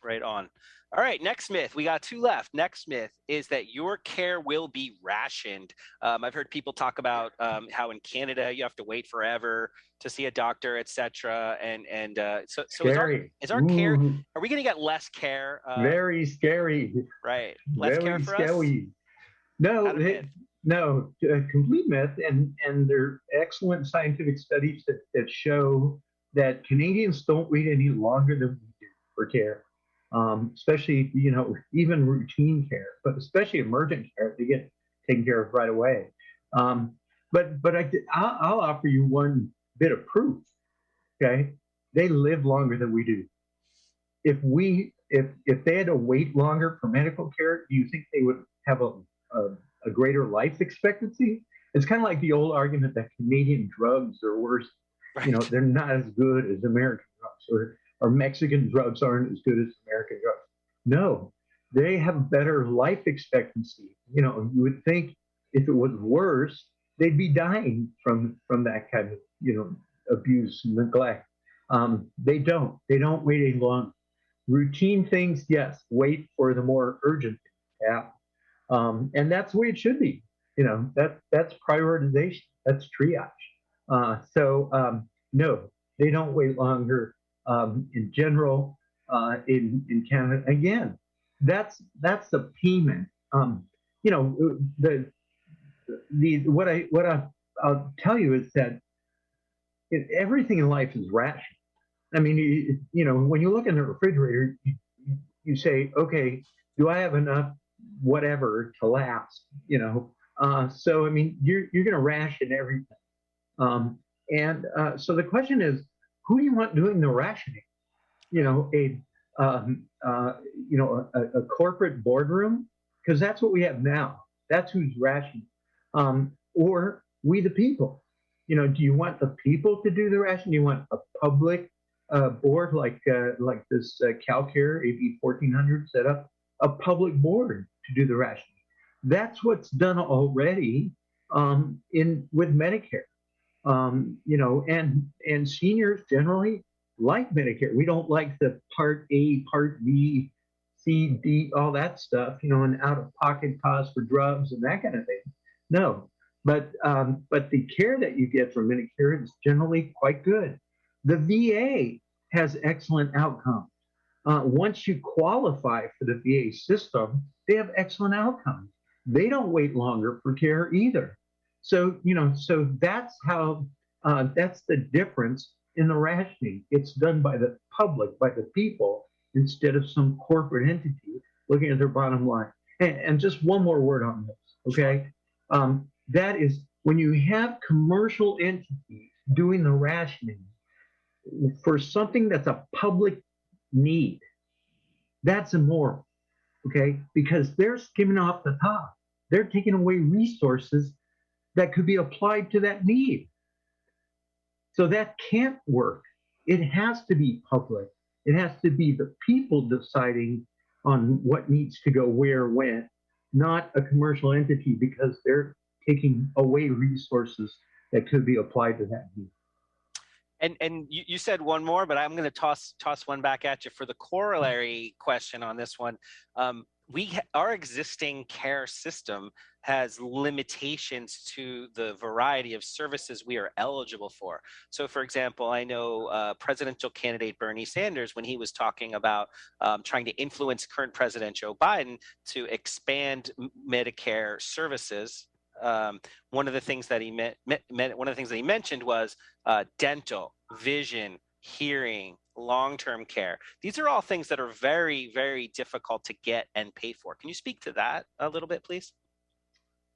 Right on. All right, next myth. We got two left. Next myth is that your care will be rationed. I've heard people talk about how in Canada you have to wait forever to see a doctor, etc. So is our care? Are we going to get less care? Very scary. Right. Less Very care for scary. us. No, complete myth. And there are excellent scientific studies that show that Canadians don't wait any longer than we do for care. Especially, even routine care, but especially emergent care, they get taken care of right away. But I'll offer you one bit of proof. Okay, they live longer than we do. If they had to wait longer for medical care, do you think they would have a greater life expectancy? It's kind of like the old argument that Canadian drugs are worse. Right. They're not as good as American drugs, or Mexican drugs aren't as good as American drugs. No, they have better life expectancy. You would think if it was worse, they'd be dying from that kind of, abuse and neglect. They don't wait any longer. Routine things, yes, wait for the more urgent things. Yeah. And that's the way it should be. That's prioritization. That's triage. No, they don't wait longer. In general, in Canada, again, that's the payment. I'll tell you is that everything in life is rational. I mean, when you look in the refrigerator, you say, okay, do I have enough whatever to last? So I mean, you're going to ration everything. So the question is, who do you want doing the rationing? A corporate boardroom, because that's what we have now. That's who's rationing. Or we the people. Do you want the people to do the rationing? Do you want a public board like this CalCare AB 1400 set up a public board to do the rationing? That's what's done already with Medicare. And seniors generally like Medicare. We don't like the Part A, Part B, C, D, all that stuff, and out-of-pocket costs for drugs and that kind of thing. No, but the care that you get from Medicare is generally quite good. The VA has excellent outcomes. Once you qualify for the VA system, they have excellent outcomes. They don't wait longer for care either. So that's how, that's the difference in the rationing. It's done by the public, by the people, instead of some corporate entity looking at their bottom line. And just one more word on this, okay? That is, when you have commercial entities doing the rationing for something that's a public need, that's immoral, okay? Because they're skimming off the top. They're taking away resources that could be applied to that need. So that can't work. It has to be public. It has to be the people deciding on what needs to go where, when, not a commercial entity, because they're taking away resources that could be applied to that need. And you said one more, but I'm going to toss one back at you for the corollary question on this one. our existing care system has limitations to the variety of services we are eligible for. So, for example, I know presidential candidate Bernie Sanders, when he was talking about trying to influence current President Joe Biden to expand Medicare services, one of the things that he mentioned was dental, vision, hearing, long-term care. These are all things that are very, very difficult to get and pay for. Can you speak to that a little bit, please?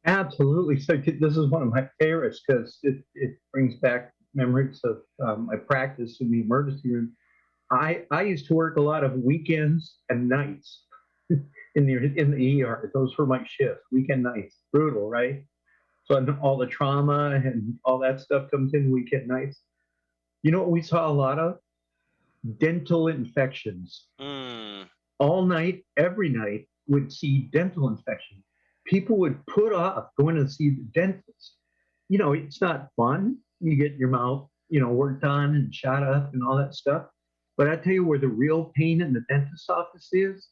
Absolutely. So this is one of my favorites because it brings back memories of my practice in the emergency room. I used to work a lot of weekends and nights in the ER. Those were my shifts, weekend nights. Brutal, right? So all the trauma and all that stuff comes in weekend nights. You know what we saw a lot of? Dental infections. All night, every night, would see dental infections. People would put off going to see the dentist. You know, it's not fun. You get your mouth, worked on and shot up and all that stuff. But I tell you where the real pain in the dentist's office is,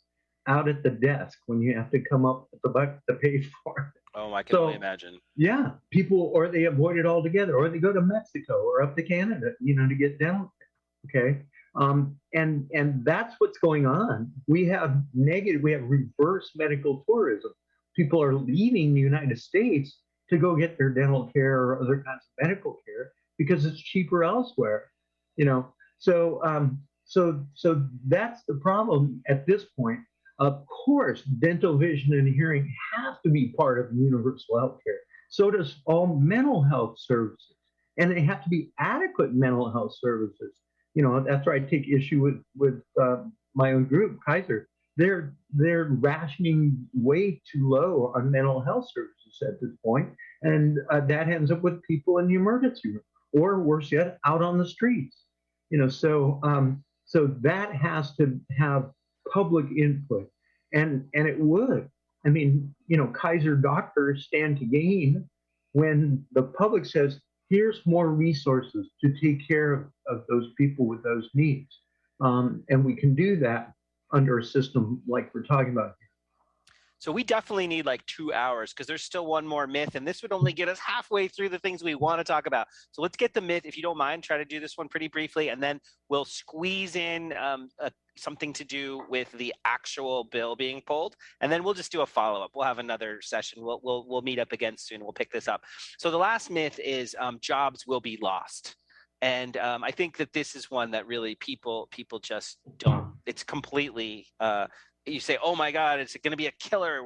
out at the desk when you have to come up with the buck to pay for it. Oh, I can only imagine. Yeah, people, or they avoid it altogether, or they go to Mexico or up to Canada, to get dental care. Okay. And that's what's going on. We have reverse medical tourism. People are leaving the United States to go get their dental care or other kinds of medical care because it's cheaper elsewhere. So that's the problem at this point. Of course, dental, vision, and hearing have to be part of universal health care. So does all mental health services, and they have to be adequate mental health services. That's where I take issue with my own group, Kaiser. They're rationing way too low on mental health services at this point, and that ends up with people in the emergency room, or worse yet, out on the streets. So that has to have public input, and it would. I mean, Kaiser doctors stand to gain when the public says, here's more resources to take care of those people with those needs. And we can do that under a system like we're talking about here. So we definitely need like 2 hours because there's still one more myth, and this would only get us halfway through the things we want to talk about. So let's get the myth, if you don't mind, try to do this one pretty briefly, and then we'll squeeze in something to do with the actual bill being pulled, and then we'll just do a follow-up. We'll have another session. We'll meet up again soon. We'll pick this up. So the last myth is jobs will be lost. And I think that this is one that really people just don't. It's completely. You say, "Oh my God, it's going to be a killer.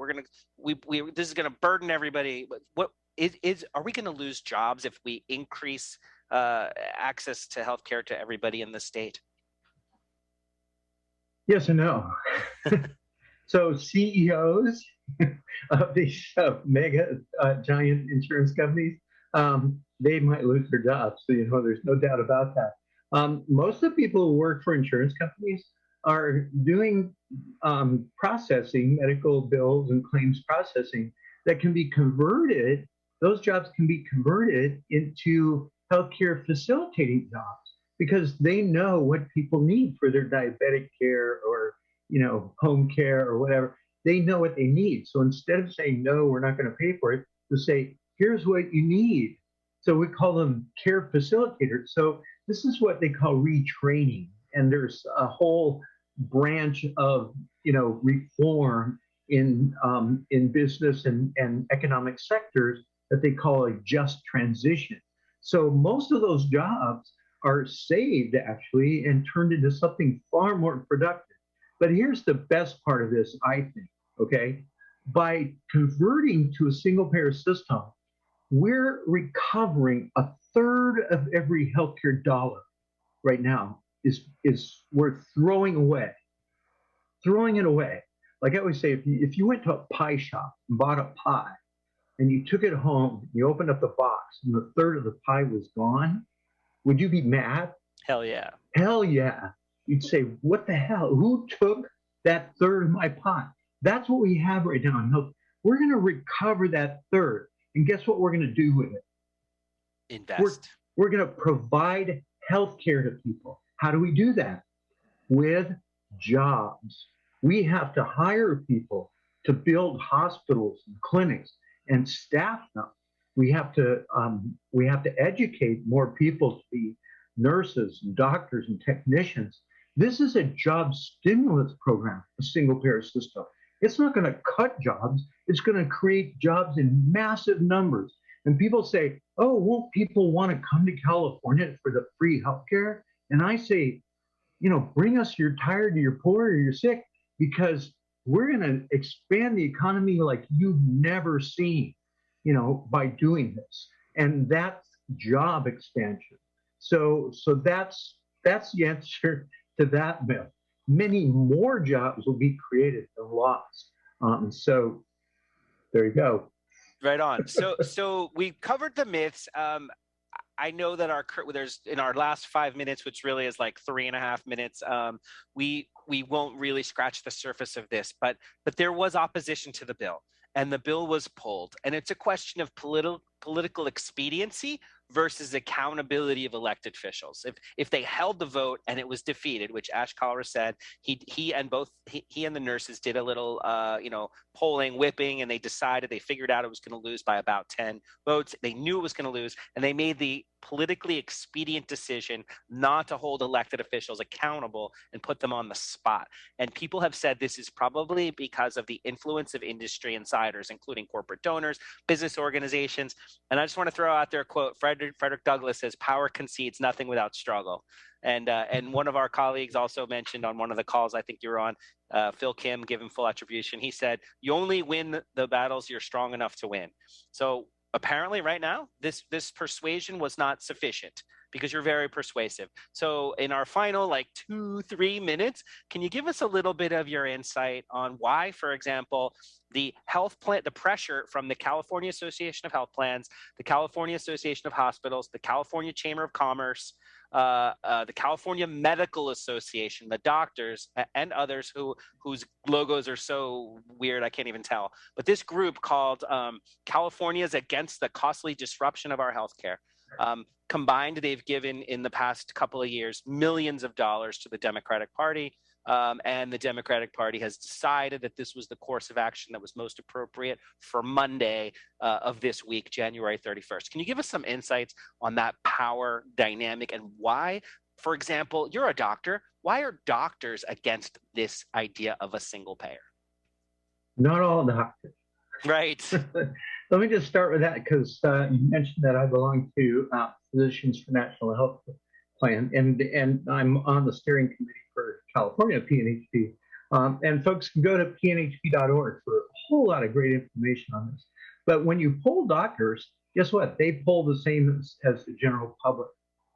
This is going to burden everybody." What are we going to lose jobs if we increase access to healthcare to everybody in the state? Yes and no. So CEOs of these mega giant insurance companies, they might lose their jobs. So, there's no doubt about that. Most of the people who work for insurance companies are doing processing, medical bills and claims processing that can be converted. Those jobs can be converted into healthcare facilitating jobs because they know what people need for their diabetic care or, home care or whatever. They know what they need. So instead of saying, no, we're not going to pay for it, to say, here's what you need. So we call them care facilitators. So this is what they call retraining. And there's a whole branch of, reform in business and economic sectors that they call a just transition. So most of those jobs are saved actually and turned into something far more productive. But here's the best part of this, I think, okay? By converting to a single payer system, we're recovering a third of every healthcare dollar right now is we're throwing it away. Like I always say, if you went to a pie shop and bought a pie and you took it home, you opened up the box and a third of the pie was gone, would you be mad? Hell yeah. Hell yeah. You'd say, what the hell? Who took that third of my pie? That's what we have right now in health. We're going to recover that third. And guess what we're going to do with it? Invest. We're going to provide health care to people. How do we do that? With jobs. We have to hire people to build hospitals and clinics and staff them. We have to educate more people to be nurses and doctors and technicians. This is a job stimulus program, a single payer system. It's not going to cut jobs. It's going to create jobs in massive numbers. And people say, oh, won't people want to come to California for the free healthcare? And I say, bring us, you're tired, you're poor, or you're sick, because we're going to expand the economy like you've never seen, by doing this. And that's job expansion. So that's the answer to that myth. Many more jobs will be created than lost. So there you go. Right on. So we covered the myths. I know that there's in our last 5 minutes, which really is like 3.5 minutes. We won't really scratch the surface of this, but there was opposition to the bill, and the bill was pulled, and it's a question of political expediency versus accountability of elected officials. If they held the vote and it was defeated, which Ash Kalra said, he and the nurses did a little polling, whipping, and they figured out it was going to lose by about 10 votes. They knew it was going to lose, and they made the politically expedient decision not to hold elected officials accountable and put them on the spot. And people have said this is probably because of the influence of industry insiders, including corporate donors, business organizations. And I just want to throw out there a quote. Frederick Douglass says, "Power concedes nothing without struggle." And one of our colleagues also mentioned on one of the calls I think you were on, Phil Kim, give him full attribution. He said, "You only win the battles you're strong enough to win." So apparently right now, this persuasion was not sufficient, because you're very persuasive. So in our final 2-3 minutes, can you give us a little bit of your insight on why, for example, the pressure from the California Association of Health Plans, the California Association of Hospitals, the California Chamber of Commerce, the California Medical Association, the doctors, and others whose logos are so weird I can't even tell. But this group called Californians Against the Costly Disruption of Our Healthcare. Combined, they've given in the past couple of years millions of dollars to the Democratic Party. And the Democratic Party has decided that this was the course of action that was most appropriate for Monday of this week, January 31st. Can you give us some insights on that power dynamic and why, for example, you're a doctor, why are doctors against this idea of a single payer? Not all doctors. Right. Let me just start with that, because you mentioned that I belong to Physicians for National Health Plan, and I'm on the steering committee for California PNHP. And folks can go to pnhp.org for a whole lot of great information on this. But when you poll doctors, guess what? They poll the same as the general public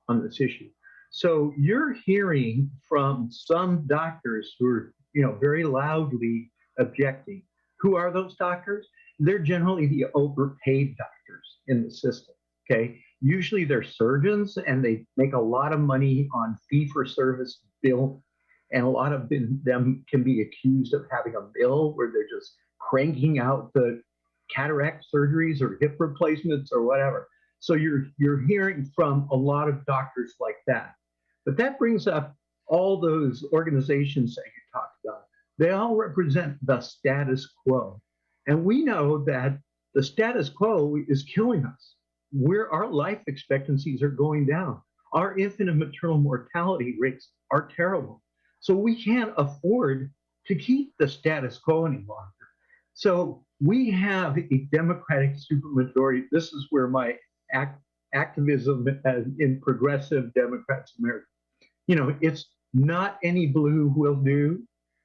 on this issue. So you're hearing from some doctors who are, very loudly objecting. Who are those doctors? They're generally the overpaid doctors in the system, okay? Usually they're surgeons, and they make a lot of money on fee-for-service bill, and a lot of them can be accused of having a bill where they're just cranking out the cataract surgeries or hip replacements or whatever. So you're hearing from a lot of doctors like that. But that brings up all those organizations that you talked about. They all represent the status quo. And we know that the status quo is killing us. Our life expectancies are going down. Our infant and maternal mortality rates are terrible. So we can't afford to keep the status quo any longer. So we have a Democratic supermajority. This is where my activism in progressive Democrats America, it's not any blue will do,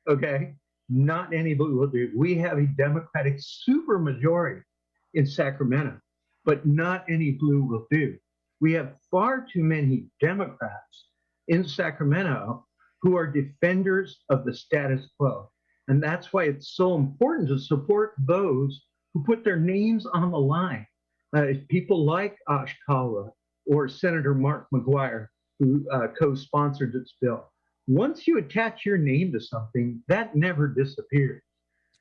okay? Not any blue will do. We have a Democratic supermajority in Sacramento, but not any blue will do. We have far too many Democrats in Sacramento who are defenders of the status quo. And that's why it's so important to support those who put their names on the line. People like Ash Kalra or Senator Mark McGuire, who co-sponsored this bill. Once you attach your name to something, that never disappears.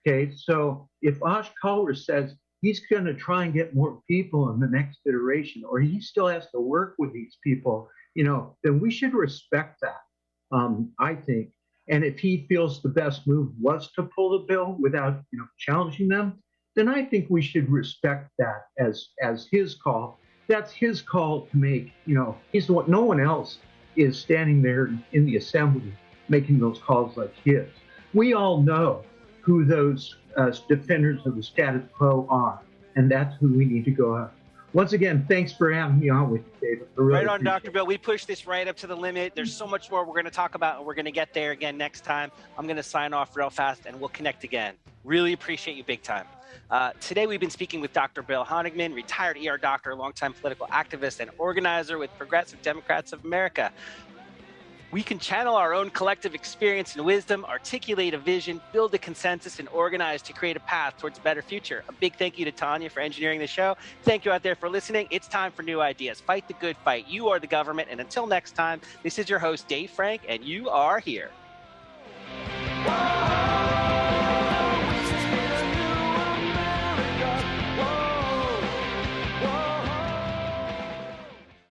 Okay, so if Ash Kalra says he's going to try and get more people in the next iteration, or he still has to work with these people, then we should respect that, I think. And if he feels the best move was to pull the bill without, challenging them, then I think we should respect that as his call. That's his call to make. He's the one. No one else is standing there in the assembly making those calls like his. We all know who those defenders of the status quo are, and that's who we need to go after. Once again, thanks for having me on with you, David. Right on, Dr. Bill. We pushed this right up to the limit. There's so much more we're going to talk about, and we're going to get there again next time. I'm going to sign off real fast, and we'll connect again. Really appreciate you big time. Today, we've been speaking with Dr. Bill Honigman, retired ER doctor, longtime political activist, and organizer with Progressive Democrats of America. We can channel our own collective experience and wisdom, articulate a vision, build a consensus, and organize to create a path towards a better future. A big thank you to Tanya for engineering the show. Thank you out there for listening. It's time for new ideas. Fight the good fight. You are the government. And until next time, this is your host, Dave Frank, and you are here.